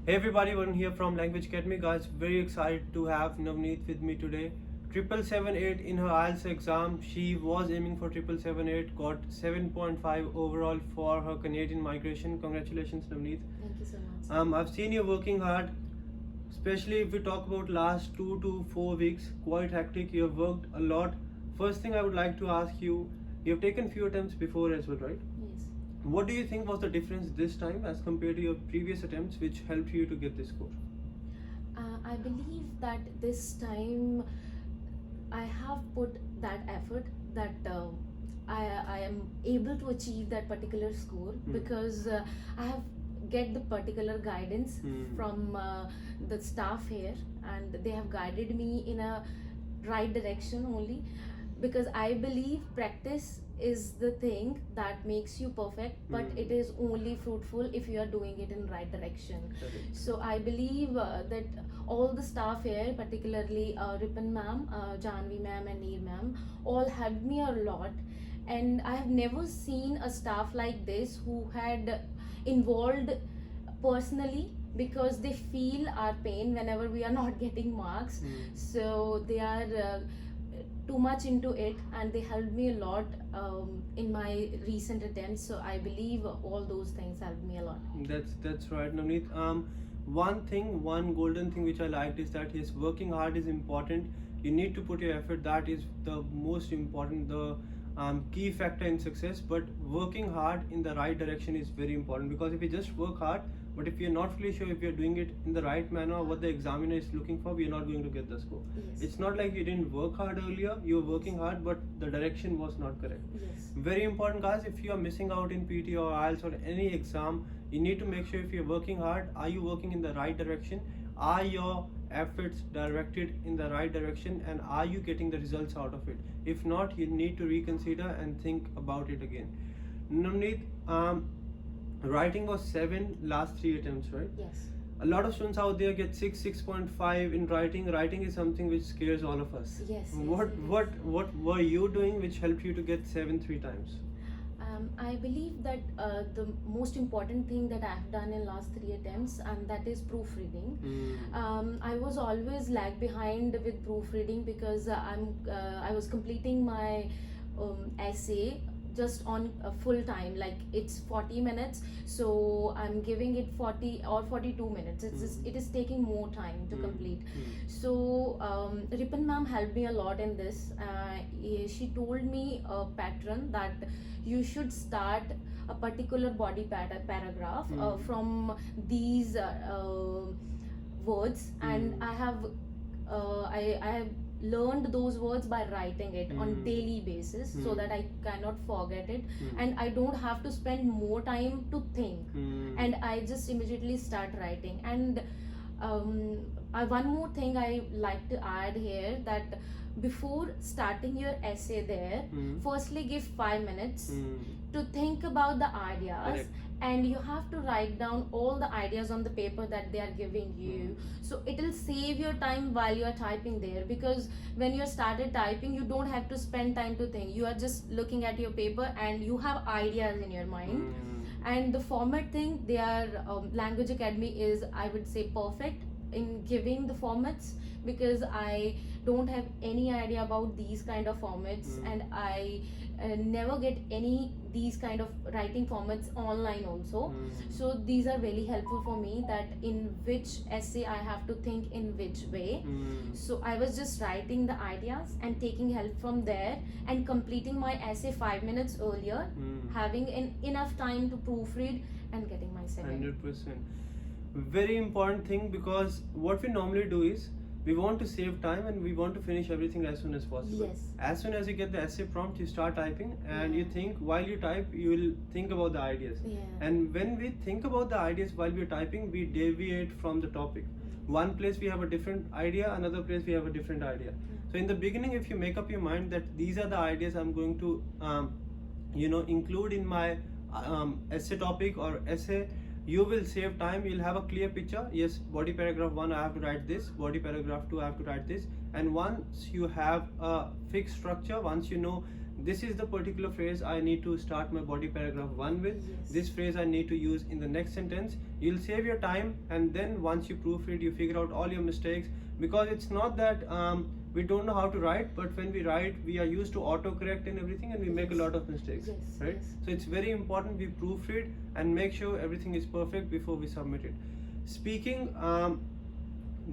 Hey everybody, Varun here from Language Academy. Guys, very excited to have Navneet with me today. 7778 in her IELTS exam. She was aiming for 7778, got 7.5 overall for her Canadian migration. Congratulations, Navneet. Thank you so much. I've seen you working hard, especially if we talk about last 2 to 4 weeks. Quite hectic. You have worked a lot. First thing I would like to ask you, you have taken few attempts before as well, right? Yes. What do you think was the difference this time as compared to your previous attempts, which helped you to get this score? I believe that this time I have put that effort that I am able to achieve that particular score because I have get the particular guidance from the staff here, and they have guided me in a right direction only, because I believe practice is the thing that makes you perfect, but it is only fruitful if you are doing it in right direction. Correct. So I believe that all the staff here, particularly Ripan ma'am, Janvi ma'am and Neer ma'am, all helped me a lot, and I have never seen a staff like this who had involved personally, because they feel our pain whenever we are not getting marks. So they are too much into it, and they helped me a lot in my recent attempts. So I believe all those things helped me a lot. That's right, Navneet. One golden thing which I liked is that yes, working hard is important. You need to put your effort. That is the most important, the key factor in success. But working hard in the right direction is very important, because if you just work hard, but if you're not fully sure if you're doing it in the right manner, what the examiner is looking for, we're not going to get the score. Yes. It's not like you didn't work hard earlier, you were working hard, but the direction was not correct. Yes. Very important, guys. If you are missing out in PT or IELTS or any exam, you need to make sure if you're working hard, are you working in the right direction? Are your efforts directed in the right direction, and are you getting the results out of it? If not, you need to reconsider and think about it again. Navneet, writing was 7 last 3 attempts, right? Yes. A lot of students out there get 6, 6.5 in writing. Writing is something which scares all of us. Yes. What were you doing which helped you to get 7 3 times? I believe that the most important thing that I've done in last 3 attempts, and that is proofreading. I was always lag behind with proofreading, because I was completing my essay just on full time, like it's 40 minutes, so I'm giving it 40 or 42 minutes. It is taking more time to complete. So Ripan ma'am helped me a lot in this. She told me a pattern that you should start a particular body paragraph from these words, and I have learned those words by writing it on daily basis, so that I cannot forget it, and I don't have to spend more time to think, and I just immediately start writing. And one more thing I like to add here, that before starting your essay there, firstly give 5 minutes to think about the ideas. Correct. And you have to write down all the ideas on the paper that they are giving you, so it will save your time while you are typing there, because when you started typing, you don't have to spend time to think. You are just looking at your paper and you have ideas in your mind. And the format thing, their Language Academy is, I would say, perfect in giving the formats, because I don't have any idea about these kind of formats, and I never get any these kind of writing formats online also. So these are very helpful for me, that in which essay I have to think in which way. So I was just writing the ideas and taking help from there, and completing my essay 5 minutes earlier, having enough time to proofread, and getting my 7. 100%. Very important thing, because what we normally do is we want to save time and we want to finish everything as soon as possible. Yes. As soon as you get the essay prompt, you start typing, and you think, while you type, you will think about the ideas. Yeah. And when we think about the ideas while we're typing, we deviate from the topic. One place we have a different idea, another place we have a different idea. So in the beginning, if you make up your mind that these are the ideas I'm going to include in my essay topic or essay, you will save time. You'll have a clear picture. Yes, body paragraph 1 I have to write this, body paragraph 2 I have to write this. And once you have a fixed structure, once you know this is the particular phrase I need to start my body paragraph 1 with. Yes. This phrase I need to use in the next sentence. You'll save your time, and then once you proofread, you figure out all your mistakes, because it's not that we don't know how to write, but when we write, we are used to autocorrect and everything, and we make a lot of mistakes, Yes, right? yes. So it's very important we proofread and make sure everything is perfect before we submit it. Speaking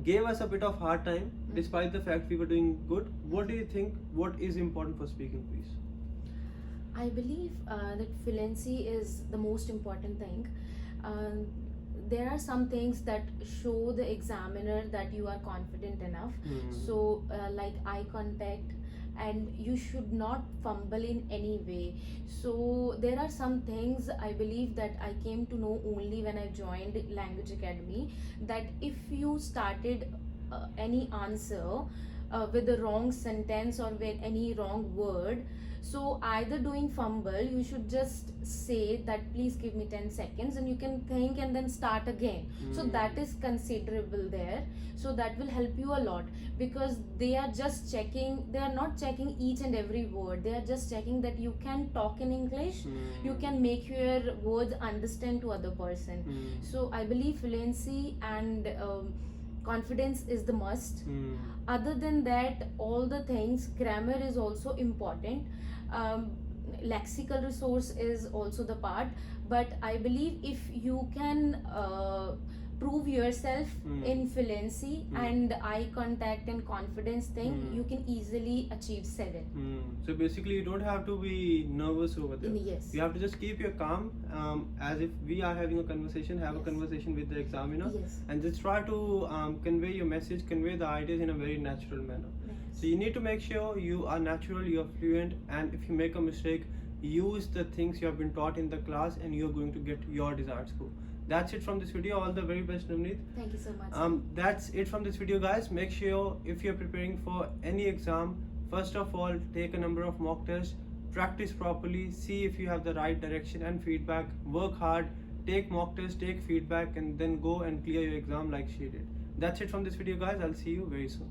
gave us a bit of hard time, despite the fact we were doing good. What do you think? What is important for speaking, please? I believe that fluency is the most important thing. There are some things that show the examiner that you are confident enough. So, like eye contact, and you should not fumble in any way. So, there are some things I believe that I came to know only when I joined Language Academy, that if you started any answer with the wrong sentence or with any wrong word, so either doing fumble, you should just say that please give me 10 seconds, and you can think and then start again. So that is considerable there. So that will help you a lot, because they are just checking, they are not checking each and every word, they are just checking that you can talk in English, you can make your words understand to other person. So I believe fluency and confidence is the must. Other than that, all the things, grammar is also important. Lexical resource is also the part, but I believe if you can prove yourself in fluency and eye contact and confidence thing, you can easily achieve 7. So basically, you don't have to be nervous over there. Yes. You have to just keep your calm, as if we are having a conversation. Have a Yes. conversation with the examiner, Yes. and just try to convey your message, convey the ideas in a very natural manner. Yes. So you need to make sure you are natural, you are fluent, and if you make a mistake, use the things you have been taught in the class, and you are going to get your desired score. That's it from this video. All the very best, Navneet. Thank you so much. That's it from this video, guys. Make sure if you're preparing for any exam, first of all, take a number of mock tests, practice properly, see if you have the right direction and feedback, work hard, take mock tests, take feedback, and then go and clear your exam like she did. That's it from this video, guys. I'll see you very soon.